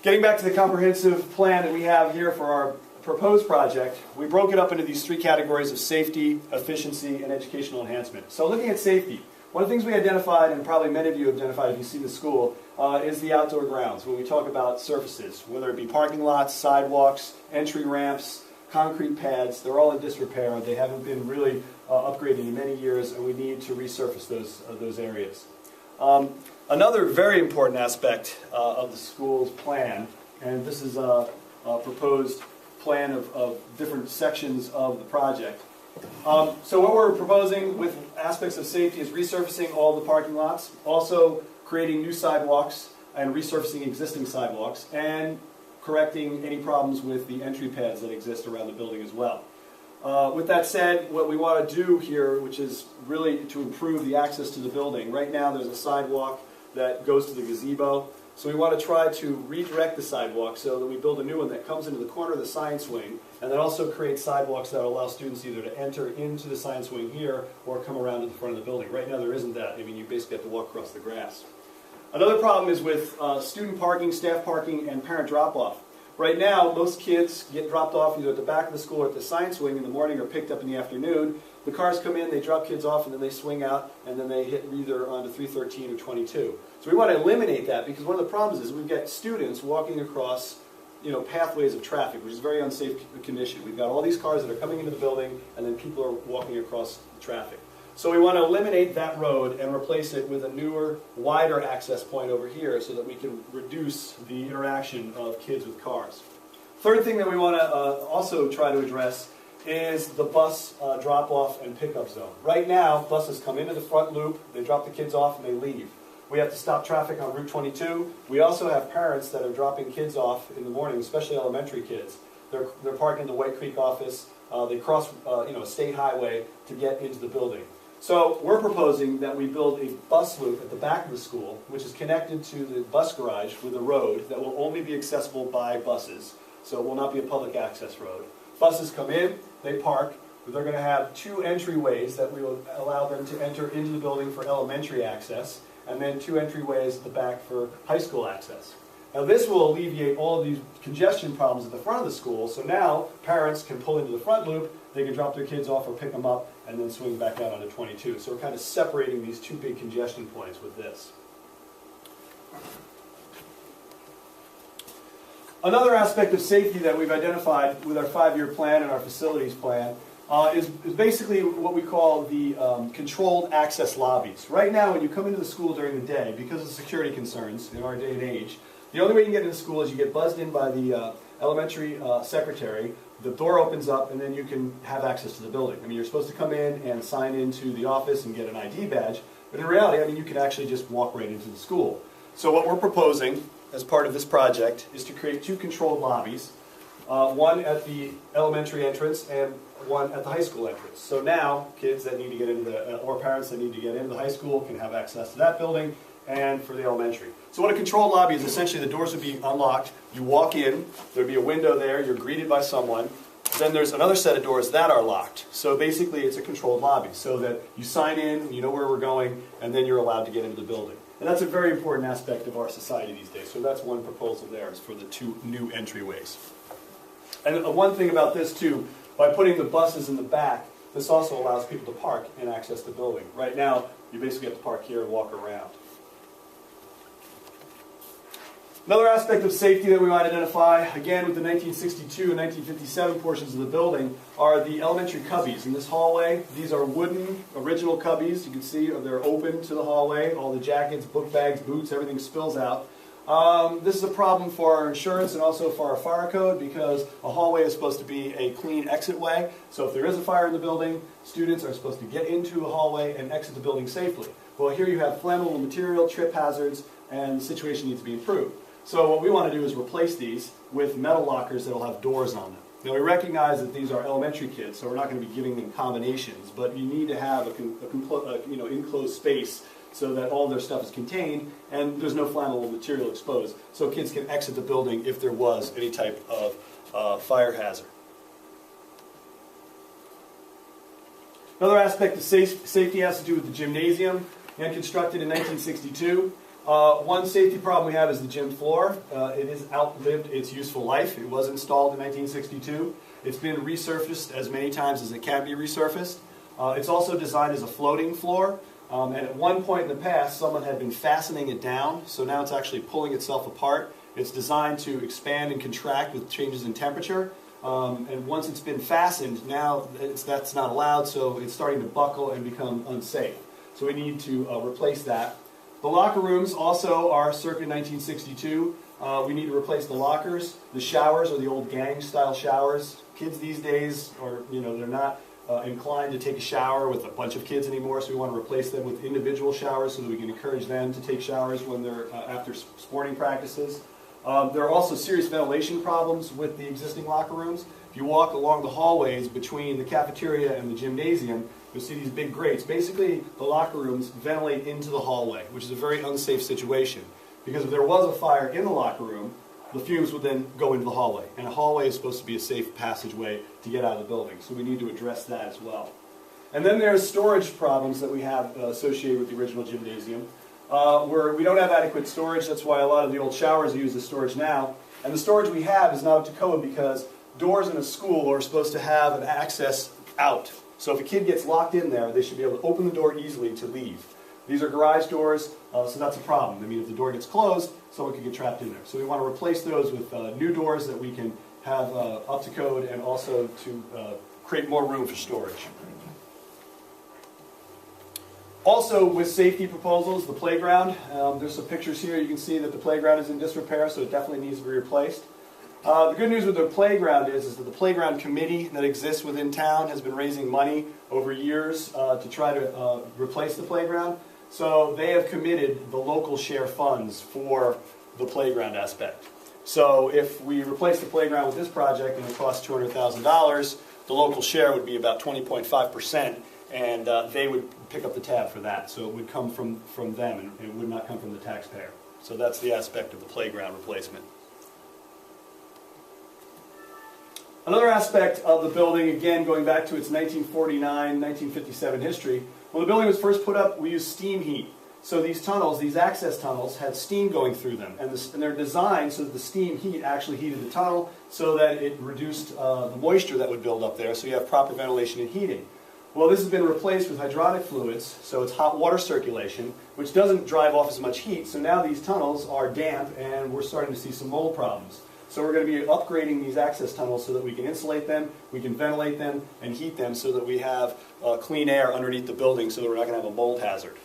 Getting back to the comprehensive plan that we have here for our proposed project, we broke it up into these three categories of safety, efficiency, and educational enhancement. So looking at safety, one of the things we identified, and probably many of you have identified if you see the school, is the outdoor grounds. When we talk about surfaces, whether it be parking lots, sidewalks, entry ramps, concrete pads, they're all in disrepair. They haven't been really upgraded in many years, and we need to resurface those areas. Another very important aspect of the school's plan, and this is a proposed plan of different sections of the project. So what we're proposing with aspects of safety is resurfacing all the parking lots, also creating new sidewalks and resurfacing existing sidewalks, and correcting any problems with the entry pads that exist around the building as well. With that said, what we want to do here, which is really to improve the access to the building. Right now there's a sidewalk that goes to the gazebo. So we want to try to redirect the sidewalk so that we build a new one that comes into the corner of the science wing, and then also create sidewalks that allow students either to enter into the science wing here or come around to the front of the building. Right now there isn't that. I mean, you basically have to walk across the grass. Another problem is with student parking, staff parking, and parent drop-off. Right now, most kids get dropped off either at the back of the school or at the science wing in the morning or picked up in the afternoon. The cars come in, they drop kids off, and then they swing out, and then they hit either onto 313 or 22. So we want to eliminate that because one of the problems is we've got students walking across pathways of traffic, which is a very unsafe condition. We've got all these cars that are coming into the building, and then people are walking across the traffic. So we want to eliminate that road and replace it with a newer, wider access point over here so that we can reduce the interaction of kids with cars. Third thing that we want to also try to address is the bus drop-off and pickup zone. Right now, buses come into the front loop, they drop the kids off, and they leave. We have to stop traffic on Route 22. We also have parents that are dropping kids off in the morning, especially elementary kids. They're parking in the White Creek office. They cross a state highway to get into the building. So we're proposing that we build a bus loop at the back of the school, which is connected to the bus garage with a road that will only be accessible by buses. So it will not be a public access road. Buses come in, they park. They're going to have two entryways that we will allow them to enter into the building for elementary access, and then two entryways at the back for high school access. Now this will alleviate all of these congestion problems at the front of the school, so now parents can pull into the front loop, they can drop their kids off or pick them up, and then swing back out onto 22. So we're kind of separating these two big congestion points with this. Another aspect of safety that we've identified with our 5-year plan and our facilities plan is basically what we call the controlled access lobbies. Right now, when you come into the school during the day, because of security concerns in our day and age, the only way you can get into the school is you get buzzed in by the elementary secretary, the door opens up, and then you can have access to the building. I mean, you're supposed to come in and sign into the office and get an ID badge, but in reality, I mean, you can actually just walk right into the school. So what we're proposing as part of this project is to create two controlled lobbies, one at the elementary entrance and one at the high school entrance. So now kids that need to get into or parents that need to get into the high school can have access to that building, and for the elementary. So what a controlled lobby is, essentially the doors would be unlocked, you walk in, there'd be a window there, you're greeted by someone, then there's another set of doors that are locked. So basically it's a controlled lobby, so that you sign in, you know where we're going, and then you're allowed to get into the building. And that's a very important aspect of our society these days. So that's one proposal there, is for the two new entryways. And one thing about this too, by putting the buses in the back, this also allows people to park and access the building. Right now, you basically have to park here and walk around. Another aspect of safety that we might identify, again with the 1962 and 1957 portions of the building, are the elementary cubbies. In this hallway, these are wooden, original cubbies. You can see they're open to the hallway. All the jackets, book bags, boots, everything spills out. This is a problem for our insurance and also for our fire code, because a hallway is supposed to be a clean exit way. So if there is a fire in the building, students are supposed to get into a hallway and exit the building safely. Well, here you have flammable material, trip hazards, and the situation needs to be improved. So what we want to do is replace these with metal lockers that will have doors on them. Now we recognize that these are elementary kids, so we're not going to be giving them combinations, but you need to have a enclosed space so that all their stuff is contained and there's no flammable material exposed, so kids can exit the building if there was any type of fire hazard. Another aspect of safety has to do with the gymnasium. Again, constructed in 1962. One safety problem we have is the gym floor. It has outlived its useful life. It was installed in 1962. It's been resurfaced as many times as it can be resurfaced. It's also designed as a floating floor. And at one point in the past, someone had been fastening it down, so now it's actually pulling itself apart. It's designed to expand and contract with changes in temperature. And once it's been fastened, now that's not allowed, so it's starting to buckle and become unsafe. So we need to replace that. The locker rooms also are circa 1962. We need to replace the lockers. The showers are the old gang-style showers. Kids these days are, they're not inclined to take a shower with a bunch of kids anymore, so we want to replace them with individual showers so that we can encourage them to take showers when they're after sporting practices. There are also serious ventilation problems with the existing locker rooms. If you walk along the hallways between the cafeteria and the gymnasium, you'll see these big grates. Basically, the locker rooms ventilate into the hallway, which is a very unsafe situation. Because if there was a fire in the locker room, the fumes would then go into the hallway. And a hallway is supposed to be a safe passageway to get out of the building. So we need to address that as well. And then there's storage problems that we have associated with the original gymnasium. Where we don't have adequate storage. That's why a lot of the old showers are used as storage now. And the storage we have is not up to code because doors in a school are supposed to have an access out. So if a kid gets locked in there, they should be able to open the door easily to leave. These are garage doors, so that's a problem. I mean, if the door gets closed, someone could get trapped in there. So we want to replace those with new doors that we can have up to code and also to create more room for storage. Also, with safety proposals, the playground. There's some pictures here. You can see that the playground is in disrepair, so it definitely needs to be replaced. The good news with the playground is that the playground committee that exists within town has been raising money over years to try to replace the playground. So they have committed the local share funds for the playground aspect. So if we replace the playground with this project and it costs $200,000, the local share would be about 20.5%. And they would pick up the tab for that. So it would come from them, and it would not come from the taxpayer. So that's the aspect of the playground replacement. Another aspect of the building, again, going back to its 1949, 1957 history, when the building was first put up, we used steam heat. So these tunnels, these access tunnels, had steam going through them. And they're designed so that the steam heat actually heated the tunnel so that it reduced the moisture that would build up there, so you have proper ventilation and heating. Well, this has been replaced with hydronic fluids, so it's hot water circulation, which doesn't drive off as much heat. So now these tunnels are damp, and we're starting to see some mold problems. So we're going to be upgrading these access tunnels so that we can insulate them, we can ventilate them, and heat them so that we have clean air underneath the building so that we're not going to have a mold hazard.